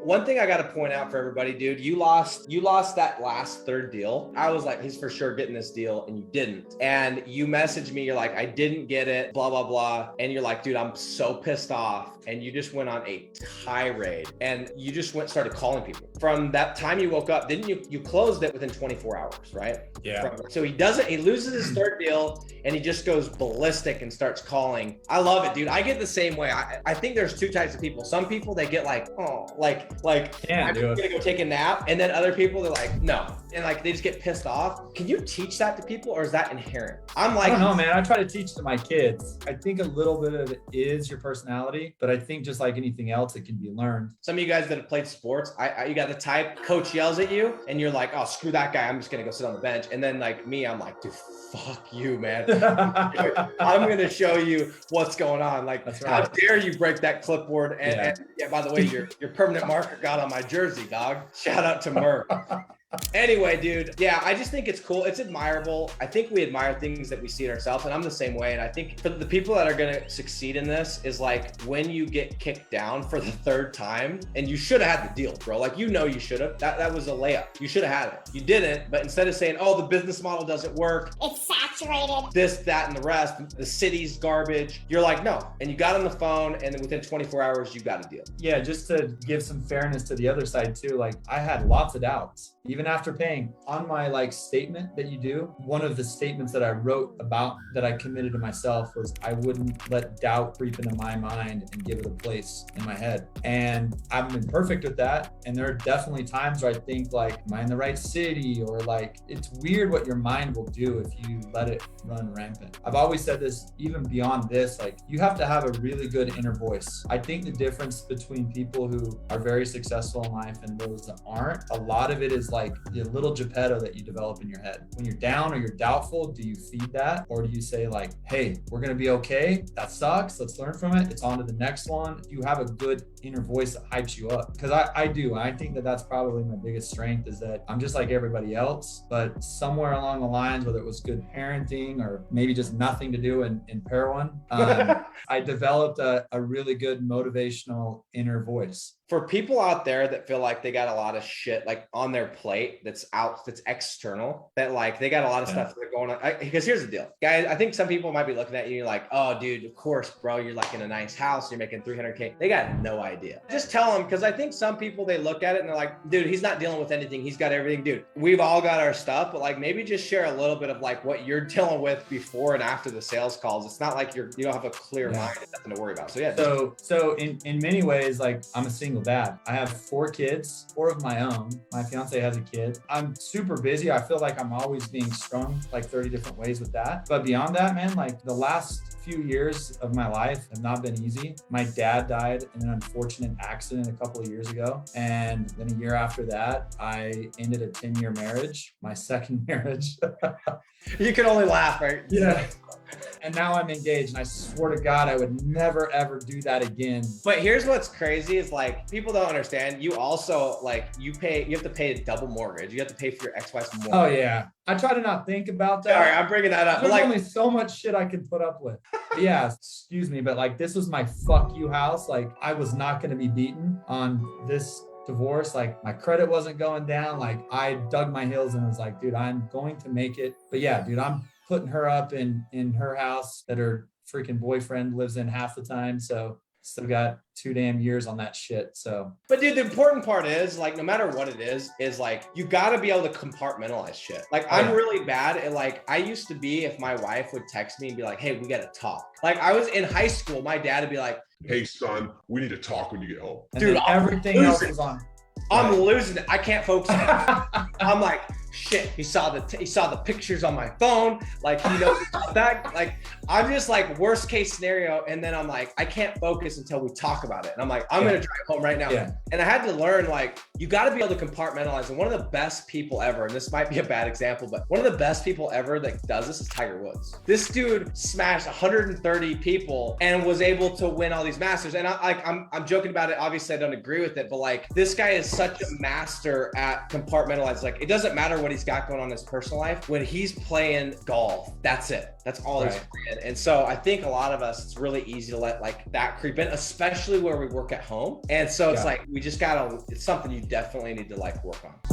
one thing I got to point out for everybody, dude, you lost that last third deal. I was like, he's for sure getting this deal, and you didn't. And you messaged me, you're like, I didn't get it, blah, blah, blah. And you're like, dude, I'm so pissed off. And you just went on a tirade, and you just started calling people. From that time you woke up, didn't you closed it within 24 hours, right? Yeah. So he loses his third deal, and he just goes ballistic and starts calling. I love it, dude. I get the same way. I think there's two types of people. Some people, they get like, oh, like I'm gonna go take a nap. And then other people, they're like, no. And like, they just get pissed off. Can you teach that to people, or is that inherent? I'm like, I don't know, man. I try to teach to my kids. I think a little bit of it is your personality, but I think just like anything else, it can be learned. Some of you guys that have played sports, you got the type, coach yells at you and you're like, oh, screw that guy. I'm just going to go sit on the bench. And then like me, I'm like, dude, fuck you, man. I'm going to show you what's going on. Like, right. How dare you break that clipboard? And by the way, your permanent marker got on my jersey, dog. Shout out to Merv. Anyway, dude, yeah, I just think it's cool. It's admirable. I think we admire things that we see in ourselves, and I'm the same way. And I think for the people that are going to succeed in this is like when you get kicked down for the third time, and you should have had the deal, bro. Like, you should have. That was a layup. You should have had it. You didn't. But instead of saying, oh, the business model doesn't work, it's saturated, this, that, and the rest, the city's garbage, you're like, no. And you got on the phone, and then within 24 hours, you got a deal. Yeah, just to give some fairness to the other side too. Like, I had lots of doubts. Even after paying. On my like statement that you do, one of the statements that I wrote about that I committed to myself was I wouldn't let doubt creep into my mind and give it a place in my head. And I've been perfect with that. And there are definitely times where I think like, am I in the right city? Or like, it's weird what your mind will do if you let it run rampant. I've always said this, even beyond this, like you have to have a really good inner voice. I think the difference between people who are very successful in life and those that aren't, a lot of it is like the little Geppetto that you develop in your head. When you're down or you're doubtful, do you feed that? Or do you say like, hey, we're going to be okay. That sucks. Let's learn from it. It's on to the next one. You have a good inner voice that hypes you up. Because I do. And I think that that's probably my biggest strength is that I'm just like everybody else, but somewhere along the lines, whether it was good parenting or maybe just nothing to do in Parowan, I developed a really good motivational inner voice. For people out there that feel like they got a lot of shit like on their plate that's external, that like they got a lot of stuff that are going on. Because here's the deal, guys. I think some people might be looking at you like, oh, dude, of course, bro, you're like in a nice house, you're making $300K. They got no idea. Just tell them, because I think some people, they look at it and they're like, dude, he's not dealing with anything. He's got everything. Dude, we've all got our stuff, but like maybe just share a little bit of like what you're dealing with before and after the sales calls. It's not like you don't have a clear mind and nothing to worry about. So yeah. So in many ways, like I'm a single dad. I have 4 kids, 4 of my own. My fiance has a kid. I'm super busy. I feel like I'm always being strung like 30 different ways with that. But beyond that, man, like the last few years of my life have not been easy. My dad died in an unfortunate accident a couple of years ago. And then a year after that, I ended a 10-year marriage, my second marriage. You can only laugh, right? Yeah. And now I'm engaged, and I swear to God, I would never, ever do that again. But here's what's crazy is like, people don't understand. You also like, you have to pay a double mortgage. You have to pay for your ex-wife's mortgage. Oh yeah. I try to not think about that. Sorry, I'm bringing that up. There's only so much shit I can put up with. Yeah, excuse me, but like, this was my fuck you house. Like, I was not going to be beaten on this divorce. Like, my credit wasn't going down. Like, I dug my heels and was like, dude, I'm going to make it. But yeah, dude, I'm putting her up in her house that her freaking boyfriend lives in half the time. So still got 2 damn years on that shit. So, but dude, the important part is like, no matter what it is like, you got to be able to compartmentalize shit. Like, I'm really bad at like, I used to be, if my wife would text me and be like, hey, we got to talk. Like, I was in high school, my dad would be like, hey son, we need to talk when you get home. And dude, everything else is on. I'm losing it. I can't focus. I'm like, shit, he saw the pictures on my phone. Like, he knows that. Like, I'm just like worst case scenario. And then I'm like, I can't focus until we talk about it. And I'm like, I'm going to drive home right now. Yeah. And I had to learn like, you got to be able to compartmentalize. And one of the best people ever, and this might be a bad example, but one of the best people ever that does this is Tiger Woods. This dude smashed 130 people and was able to win all these Masters. And I'm joking about it. Obviously, I don't agree with it, but like this guy is such a master at compartmentalizing. Like it doesn't matter what he's got going on in his personal life. When he's playing golf, that's it. That's all he's playing. And so I think a lot of us, it's really easy to let like that creep in, especially where we work at home. And so it's like, we just gotta, it's something you definitely need to like work on.